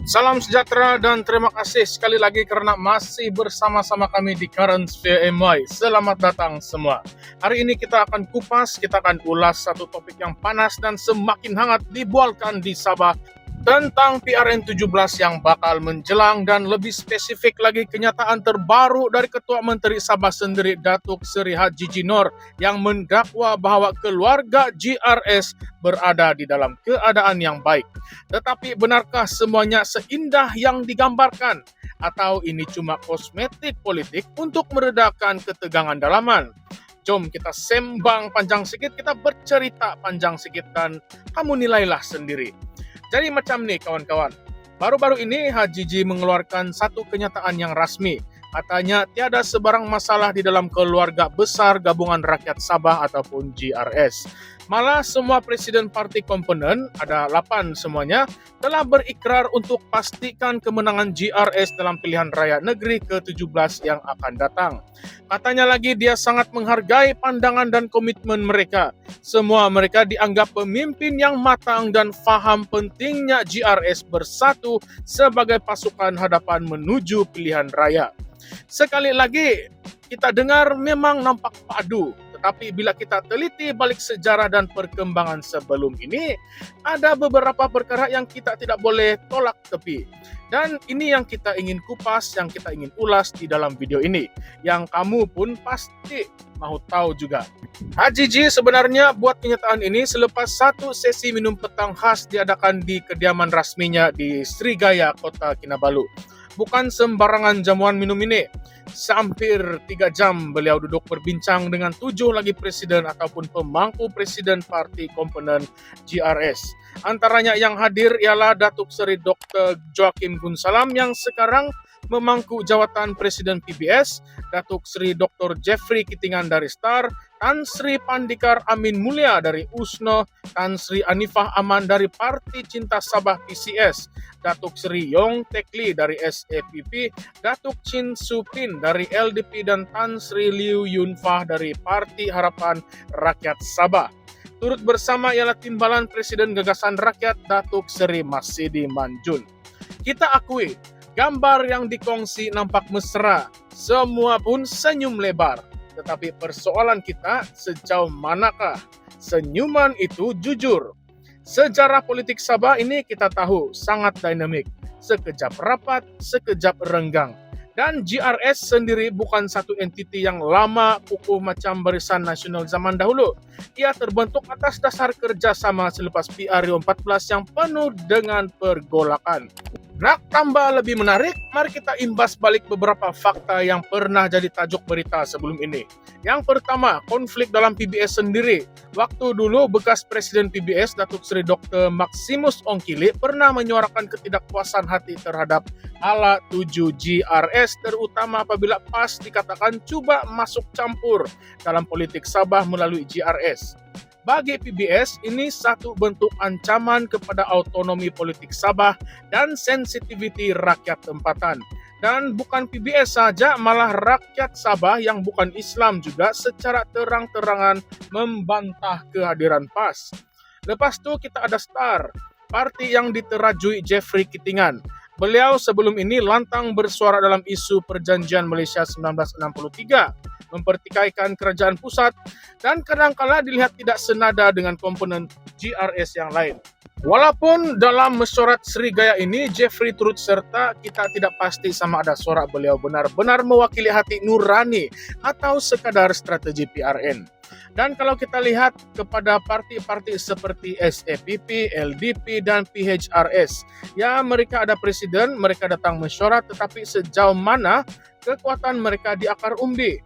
Salam sejahtera dan terima kasih sekali lagi karena masih bersama-sama kami di Currents VMY. Selamat datang semua. Hari ini kita akan kupas, kita akan ulas satu topik yang panas dan semakin hangat dibualkan di Sabah tentang PRN17 yang bakal menjelang, dan lebih spesifik lagi kenyataan terbaru dari Ketua Menteri Sabah sendiri, Datuk Seri Haji Jinor, yang mendakwa bahwa keluarga GRS berada di dalam keadaan yang baik. Tetapi benarkah semuanya seindah yang digambarkan? Atau ini cuma kosmetik politik untuk meredakan ketegangan dalaman? Jom kita sembang panjang sedikit, kita bercerita panjang sedikit, dan kamu nilailah sendiri. Jadi macam nih kawan-kawan, baru-baru ini Haji Ji mengeluarkan satu kenyataan yang rasmi. Katanya tiada sebarang masalah di dalam keluarga besar Gabungan Rakyat Sabah ataupun GRS. Malah semua presiden parti komponen, ada 8 semuanya, telah berikrar untuk pastikan kemenangan GRS dalam pilihan raya negeri ke-17 yang akan datang. Katanya lagi dia sangat menghargai pandangan dan komitmen mereka. Semua mereka dianggap pemimpin yang matang dan faham pentingnya GRS bersatu sebagai pasukan hadapan menuju pilihan raya. Sekali lagi, kita dengar memang nampak padu. Tetapi bila kita teliti balik sejarah dan perkembangan sebelum ini, ada beberapa perkara yang kita tidak boleh tolak tepi. Dan ini yang kita ingin kupas, yang kita ingin ulas di dalam video ini. Yang kamu pun pasti mau tahu juga. Haji Ji sebenarnya buat kenyataan ini selepas satu sesi minum petang khas diadakan di kediaman rasminya di Srigaya, Kota Kinabalu. Bukan sembarangan jamuan minum ini. Hampir 3 jam beliau duduk berbincang dengan 7 lagi presiden ataupun pemangku presiden parti komponen GRS. Antaranya yang hadir ialah Datuk Seri Dr. Joachim Gunsalam yang sekarang memangku jawatan Presiden PBS, Datuk Seri Dr. Jeffrey Kitingan dari STAR, Tan Sri Pandikar Amin Mulia dari USNO, Tan Sri Anifah Aman dari Parti Cinta Sabah PCS, Datuk Seri Yong Tekli dari SAPP, Datuk Chin Supin dari LDP, dan Tan Sri Liu Yunfah dari Parti Harapan Rakyat Sabah. Turut bersama ialah Timbalan Presiden Gagasan Rakyat Datuk Seri Masidi Manjun. Kita akui, gambar yang dikongsi nampak mesra, semua pun senyum lebar. Tetapi persoalan kita, sejauh manakah senyuman itu jujur? Sejarah politik Sabah ini kita tahu sangat dinamik, sekejap rapat, sekejap renggang. Dan GRS sendiri bukan satu entiti yang lama kukuh macam Barisan Nasional zaman dahulu. Ia terbentuk atas dasar kerjasama selepas PRU 14 yang penuh dengan pergolakan. Nak tambah lebih menarik, mari kita imbas balik beberapa fakta yang pernah jadi tajuk berita sebelum ini. Yang pertama, konflik dalam PBS sendiri. Waktu dulu bekas Presiden PBS, Datuk Seri Dr. Maximus Ongkili, pernah menyuarakan ketidakpuasan hati terhadap ala 7 GRS, terutama apabila PAS dikatakan cuba masuk campur dalam politik Sabah melalui GRS. Bagi PBS, ini satu bentuk ancaman kepada autonomi politik Sabah dan sensitiviti rakyat tempatan. Dan bukan PBS saja, malah rakyat Sabah yang bukan Islam juga secara terang-terangan membantah kehadiran PAS. Lepas itu kita ada STAR, parti yang diterajui Jeffrey Kitingan. Beliau sebelum ini lantang bersuara dalam isu perjanjian Malaysia 1963, mempertikaikan kerajaan pusat, dan kadangkala dilihat tidak senada dengan komponen GRS yang lain. Walaupun dalam mesyuarat Srigaya ini Jeffrey turut serta, kita tidak pasti sama ada suara beliau benar-benar mewakili hati nurani atau sekadar strategi PRN. Dan kalau kita lihat kepada parti-parti seperti SAPP, LDP, dan PHRS, ya mereka ada presiden, mereka datang mesyuarat, tetapi sejauh mana kekuatan mereka di akar umbi?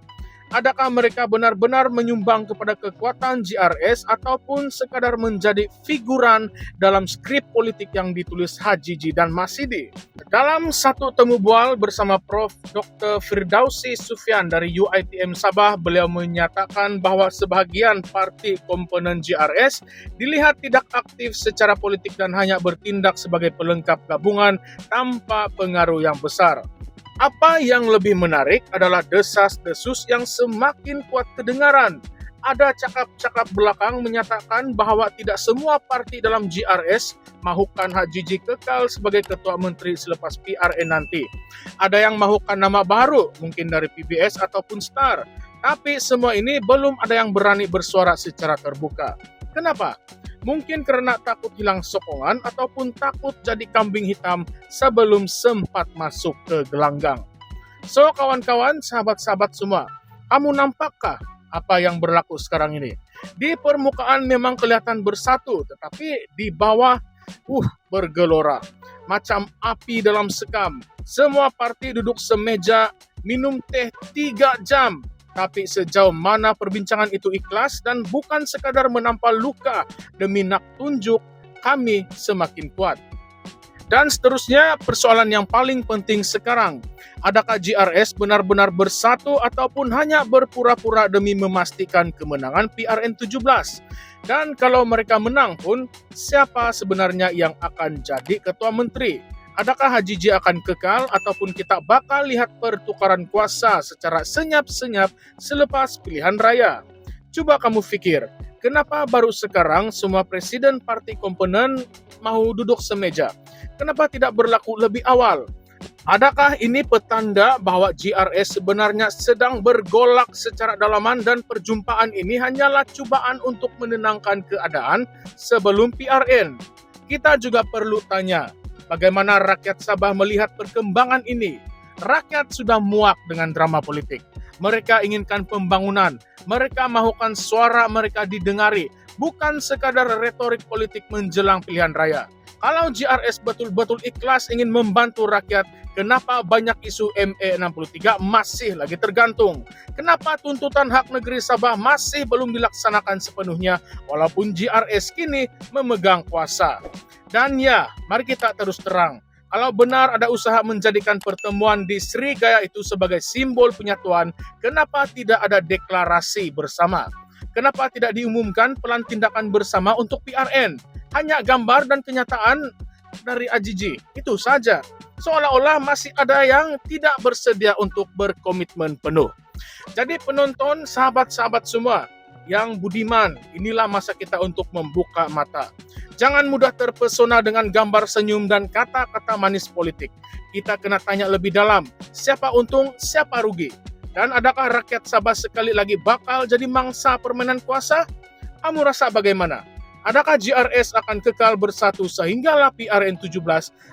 Adakah mereka benar-benar menyumbang kepada kekuatan GRS ataupun sekadar menjadi figuran dalam skrip politik yang ditulis Haji Ji dan Masidi? Dalam satu temu bual bersama Prof. Dr. Firdausi Sufyan dari UiTM Sabah, beliau menyatakan bahwa sebahagian parti komponen GRS dilihat tidak aktif secara politik dan hanya bertindak sebagai pelengkap gabungan tanpa pengaruh yang besar. Apa yang lebih menarik adalah desas-desus yang semakin kuat kedengaran ada cakap-cakap belakang menyatakan bahwa tidak semua parti dalam GRS mahukan HJJ kekal sebagai Ketua Menteri selepas PRN nanti. Ada yang mahukan nama baru, mungkin dari PBS ataupun STAR. Tapi semua ini belum ada yang berani bersuara secara terbuka. Kenapa? Mungkin karena takut hilang sokongan ataupun takut jadi kambing hitam sebelum sempat masuk ke gelanggang. So kawan-kawan, sahabat-sahabat semua, kamu nampakkah apa yang berlaku sekarang ini? Di permukaan memang kelihatan bersatu, tetapi di bawah bergelora. Macam api dalam sekam. Semua parti duduk semeja, minum teh 3 jam. Tapi sejauh mana perbincangan itu ikhlas dan bukan sekadar menampal luka demi nak tunjuk kami semakin kuat. Dan seterusnya, persoalan yang paling penting sekarang, adakah GRS benar-benar bersatu ataupun hanya berpura-pura demi memastikan kemenangan PRN 17? Dan kalau mereka menang pun, siapa sebenarnya yang akan jadi ketua menteri? Adakah HJJ akan kekal ataupun kita bakal lihat pertukaran kuasa secara senyap-senyap selepas pilihan raya? Coba kamu pikir, kenapa baru sekarang semua presiden parti komponen mau duduk semeja? Kenapa tidak berlaku lebih awal? Adakah ini petanda bahwa GRS sebenarnya sedang bergolak secara dalaman dan perjumpaan ini hanyalah cobaan untuk menenangkan keadaan sebelum PRN? Kita juga perlu tanya, bagaimana rakyat Sabah melihat perkembangan ini? Rakyat sudah muak dengan drama politik. Mereka inginkan pembangunan. Mereka mahukan suara mereka didengari. Bukan sekadar retorik politik menjelang pilihan raya. Kalau GRS betul-betul ikhlas ingin membantu rakyat, kenapa banyak isu ME63 masih lagi tergantung? Kenapa tuntutan hak negeri Sabah masih belum dilaksanakan sepenuhnya walaupun GRS kini memegang kuasa? Dan ya, mari kita terus terang. Kalau benar ada usaha menjadikan pertemuan di Srigaya itu sebagai simbol penyatuan, kenapa tidak ada deklarasi bersama? Kenapa tidak diumumkan pelan tindakan bersama untuk PRN? Hanya gambar dan kenyataan dari HJJ, itu saja. Seolah-olah masih ada yang tidak bersedia untuk berkomitmen penuh. Jadi penonton, sahabat-sahabat semua yang budiman, inilah masa kita untuk membuka mata. Jangan mudah terpesona dengan gambar senyum dan kata-kata manis politik. Kita kena tanya lebih dalam, siapa untung, siapa rugi? Dan adakah rakyat Sabah sekali lagi bakal jadi mangsa permainan kuasa? Kamu rasa bagaimana? Adakah GRS akan kekal bersatu sehinggalah PRN 17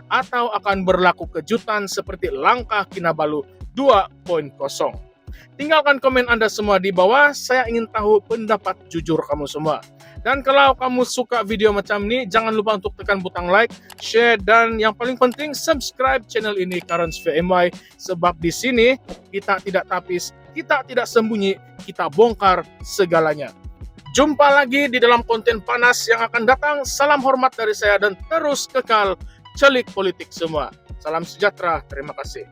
atau akan berlaku kejutan seperti langkah Kinabalu 2.0? Tinggalkan komen Anda semua di bawah, saya ingin tahu pendapat jujur kamu semua. Dan kalau kamu suka video macam ini, jangan lupa untuk tekan butang like, share, dan yang paling penting subscribe channel ini Currents VMY. Sebab di sini kita tidak tapis, kita tidak sembunyi, kita bongkar segalanya. Jumpa lagi di dalam konten panas yang akan datang. Salam hormat dari saya dan terus kekal celik politik semua. Salam sejahtera, terima kasih.